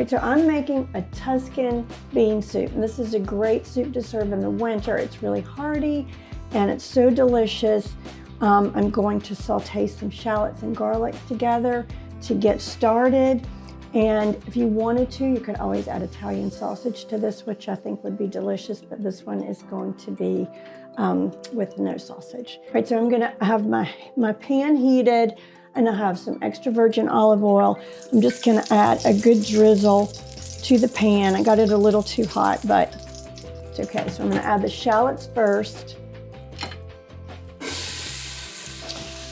Right, so I'm making a Tuscan bean soup, and this is a great soup to serve in the winter. It's really hearty and it's so delicious. I'm going to saute some shallots and garlic together to get started. And if you wanted to, you could always add Italian sausage to this, which I think would be delicious, but this one is going to be with no sausage. Right, so I'm gonna have my pan heated, and I have some extra virgin olive oil. I'm just gonna add a good drizzle to the pan. I got it a little too hot, but it's okay. So I'm gonna add the shallots first.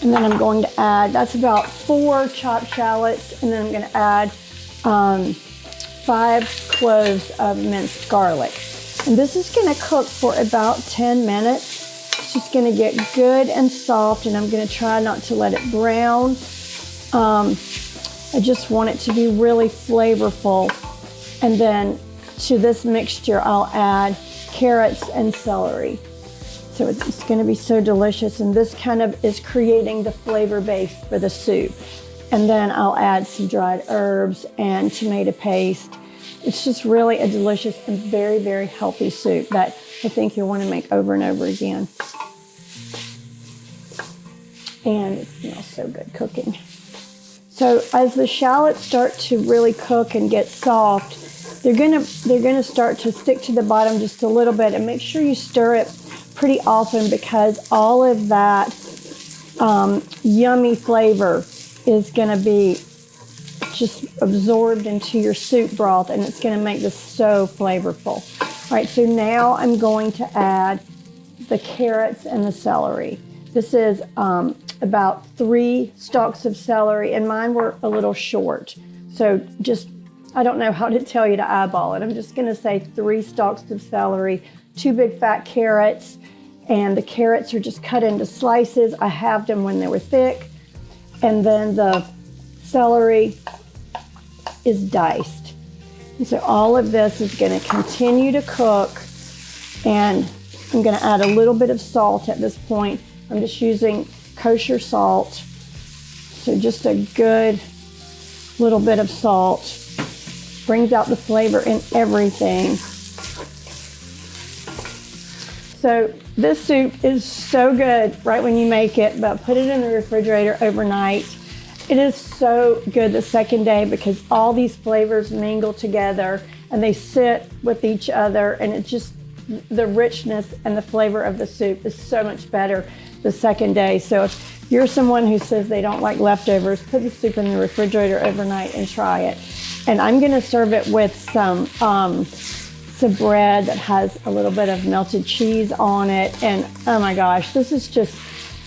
And then I'm going to add, that's about 4 chopped shallots, and then I'm gonna add 5 cloves of minced garlic. And this is gonna cook for about 10 minutes. It's just gonna get good and soft, and I'm gonna try not to let it brown. I just want it to be really flavorful. And then to this mixture, I'll add carrots and celery. So it's gonna be so delicious, and this kind of is creating the flavor base for the soup. And then I'll add some dried herbs and tomato paste. It's just really a delicious and very, very healthy soup that I think you'll want to make over and over again. And it smells so good cooking. So as the shallots start to really cook and get soft, they're gonna start to stick to the bottom just a little bit, and make sure you stir it pretty often, because all of that yummy flavor is gonna be just absorbed into your soup broth, and it's gonna make this so flavorful. All right, so now I'm going to add the carrots and the celery. This is about 3 stalks of celery, and mine were a little short. So just, I don't know how to tell you to eyeball it. I'm just gonna say 3 stalks of celery, 2 big fat carrots, and the carrots are just cut into slices. I halved them when they were thick, and then the celery is diced. And so all of this is gonna continue to cook, and I'm gonna add a little bit of salt at this point. I'm just using kosher salt. So just a good little bit of salt. Brings out the flavor in everything. So this soup is so good right when you make it, but put it in the refrigerator overnight. It is so good the second day, because all these flavors mingle together and they sit with each other, and it just, the richness and the flavor of the soup is so much better the second day. So if you're someone who says they don't like leftovers, put the soup in the refrigerator overnight and try it. And I'm gonna serve it with some bread that has a little bit of melted cheese on it. And oh my gosh, this is just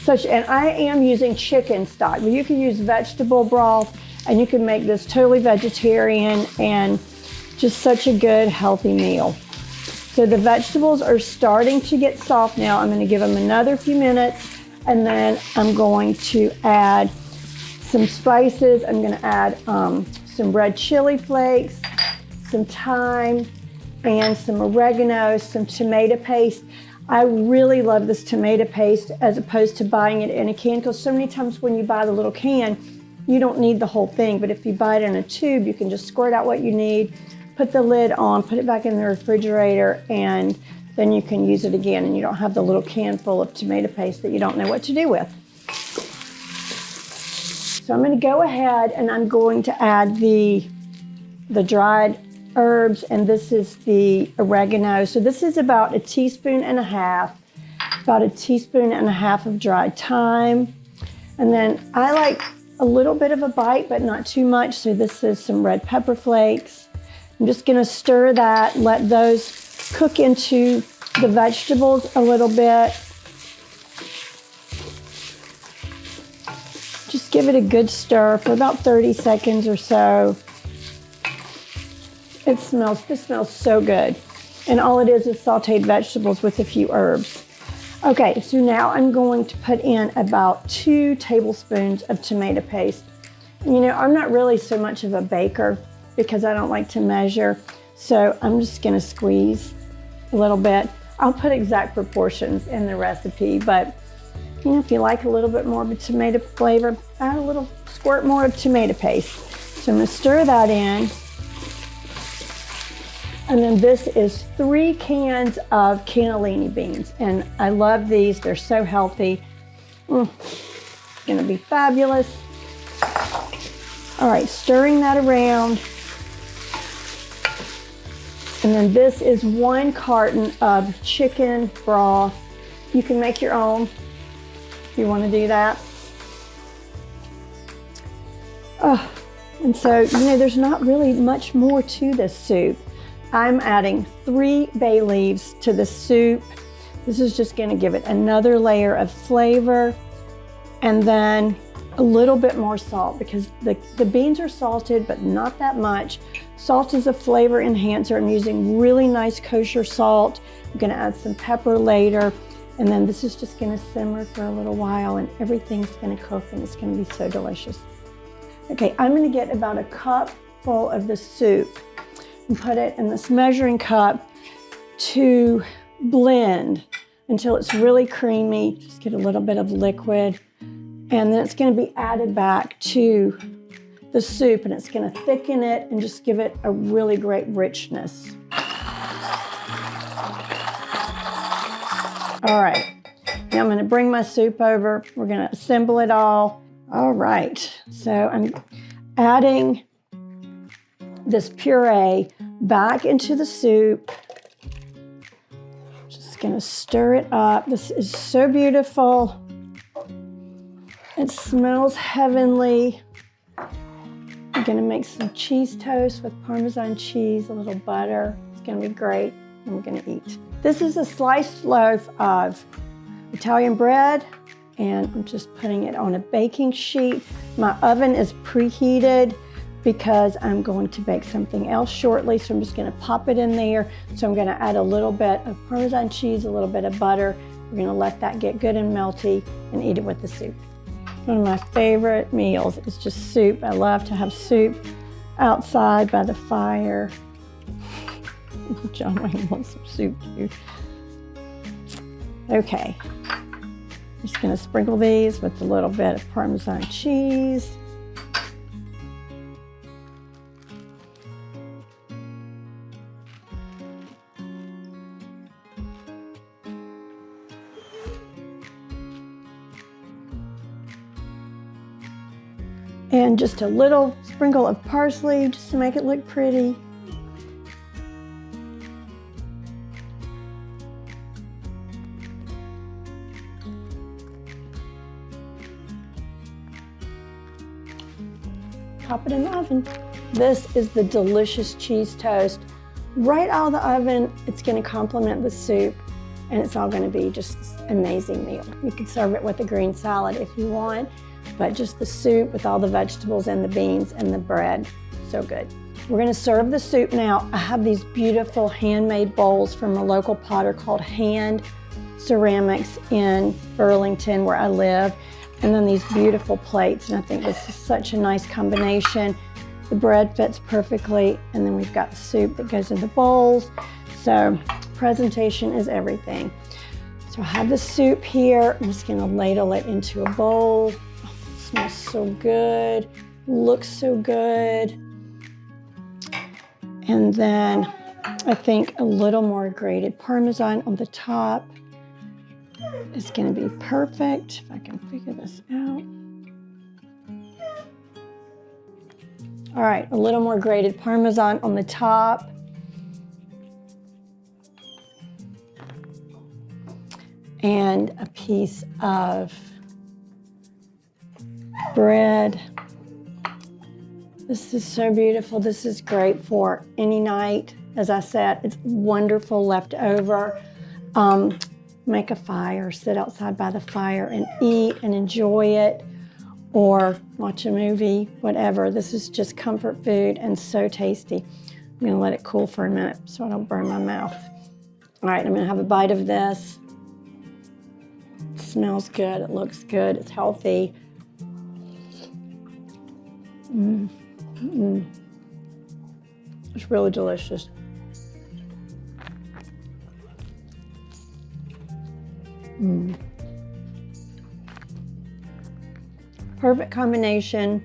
such, and I am using chicken stock, but you can use vegetable broth, and you can make this totally vegetarian and just such a good, healthy meal. So the vegetables are starting to get soft now. I'm gonna give them another few minutes, and then I'm going to add some spices. I'm gonna add some red chili flakes, some thyme, and some oregano, some tomato paste. I really love this tomato paste as opposed to buying it in a can, because so many times when you buy the little can, you don't need the whole thing. But if you buy it in a tube, you can just squirt out what you need, put the lid on, put it back in the refrigerator, and then you can use it again, and you don't have the little can full of tomato paste that you don't know what to do with. So I'm gonna go ahead and I'm going to add the dried herbs, and this is the oregano. So this is about 1.5 teaspoons, about 1.5 teaspoons of dried thyme. And then I like a little bit of a bite, but not too much. So this is some red pepper flakes. I'm just gonna stir that, let those cook into the vegetables a little bit. Just give it a good stir for about 30 seconds or so. This smells so good. And all it is sauteed vegetables with a few herbs. Okay, so now I'm going to put in about 2 tablespoons of tomato paste. And you know, I'm not really so much of a baker because I don't like to measure. So I'm just gonna squeeze a little bit. I'll put exact proportions in the recipe, but you know, if you like a little bit more of a tomato flavor, add a little squirt more of tomato paste. So I'm gonna stir that in. And then this is 3 cans of cannellini beans. And I love these, they're so healthy. It's gonna be fabulous. All right, stirring that around. And then this is 1 carton of chicken broth. You can make your own if you want to do that. Oh, and so, you know, there's not really much more to this soup. I'm adding 3 bay leaves to the soup. This is just going to give it another layer of flavor. And then a little bit more salt, because the beans are salted, but not that much. Salt is a flavor enhancer. I'm using really nice kosher salt. I'm gonna add some pepper later. And then this is just gonna simmer for a little while and everything's gonna cook and it's gonna be so delicious. Okay, I'm gonna get about a cup full of the soup and put it in this measuring cup to blend until it's really creamy. Just get a little bit of liquid. And then it's going to be added back to the soup and it's going to thicken it and just give it a really great richness. All right, now I'm going to bring my soup over. We're going to assemble it all. All right, so I'm adding this puree back into the soup. Just going to stir it up. This is so beautiful. It smells heavenly. I'm gonna make some cheese toast with Parmesan cheese, a little butter. It's gonna be great, and we're gonna eat. This is a sliced loaf of Italian bread, and I'm just putting it on a baking sheet. My oven is preheated because I'm going to bake something else shortly, so I'm just gonna pop it in there. So I'm gonna add a little bit of Parmesan cheese, a little bit of butter. We're gonna let that get good and melty and eat it with the soup. One of my favorite meals is just soup. I love to have soup outside by the fire. John Wayne wants some soup too. Okay, I'm just gonna sprinkle these with a little bit of Parmesan cheese. And just a little sprinkle of parsley just to make it look pretty. Pop it in the oven. This is the delicious cheese toast. Right out of the oven, it's gonna complement the soup and it's all gonna be just this amazing meal. You can serve it with a green salad if you want, but just the soup with all the vegetables and the beans and the bread, so good. We're gonna serve the soup now. I have these beautiful handmade bowls from a local potter called Hand Ceramics in Burlington, where I live, and then these beautiful plates, and I think this is such a nice combination. The bread fits perfectly, and then we've got the soup that goes in the bowls. So presentation is everything. So I have the soup here. I'm just gonna ladle it into a bowl. Smells so good, looks so good. And then I think a little more grated Parmesan on the top is gonna be perfect, if I can figure this out. All right, a little more grated Parmesan on the top. And a piece of bread. This is so beautiful. This is great for any night. As I said, it's wonderful left over. Make a fire, sit outside by the fire and eat and enjoy it, or watch a movie, whatever. This is just comfort food and so tasty. I'm gonna let it cool for a minute so I don't burn my mouth. All right, I'm gonna have a bite of this. It smells good, it looks good, it's healthy. It's really delicious. Perfect combination.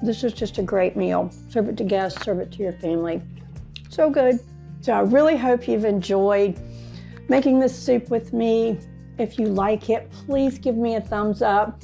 This is just a great meal. Serve it to guests, serve it to your family. So good. So I really hope you've enjoyed making this soup with me. If you like it, please give me a thumbs up,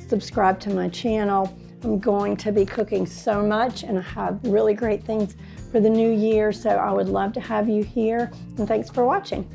subscribe to my channel. I'm going to be cooking so much and I have really great things for the new year, so I would love to have you here, and thanks for watching.